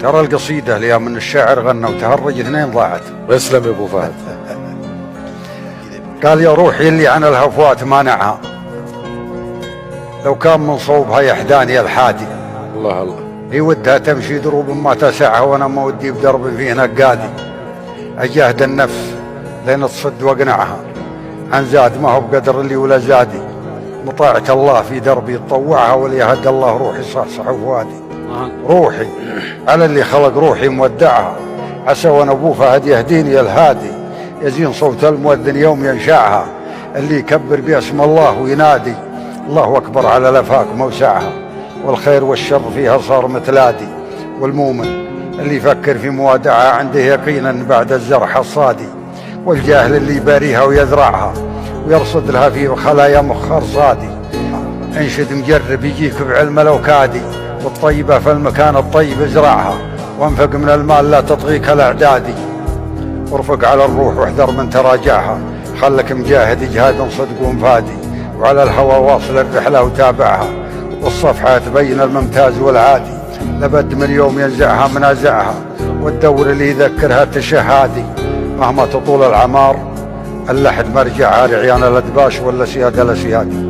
ترى القصيدة اللي من الشاعر غنى وتهرج اثنين ضاعت. ويسلم يا ابو فهد. قال يا روحي اللي عن الهفوات مانعها، لو كان من صوبها يحداني الحادي. الله الله. هي ودها تمشي دروب ما تسعها، وانا ما ودي بدرب فيه نقادي. اجاهد النفس لين تصد واقنعها، عن زاد ما هو بقدر اللي ولا زادي. مطاعة الله في دربي تطوعها، وليهد الله روحي صحصح وفؤادي. روحي على اللي خلق روحي مودعها، عسى وانا ابو فهد يهديني الهادي. يزين صوت المؤذن يوم ينشعها، اللي يكبر باسم الله وينادي. الله اكبر على الافاق موسعها، والخير والشر فيها صار متلادي. والمؤمن اللي يفكر في موادعها، عنده يقينا بعد الزرع حصادي. والجاهل اللي يباريها ويذرعها، ويرصد لها في خلايا مخر صادي. انشد مجرب يجيك بعلم الاوكادي، والطيبة في المكان الطيب ازرعها. وانفق من المال لا تطغيك الاعدادي، وارفق على الروح واحذر من تراجعها. خلك مجاهد جهاد صدق ومفادي، وعلى الهوى واصل الرحلة وتابعها. والصفحة تبين الممتاز والعادي، لابد من يوم ينزعها منازعها. والدور اللي يذكرها التشهادي، مهما تطول العمار اللحد مرجعها، رعيان الادباش ولا سيادة لسيادي.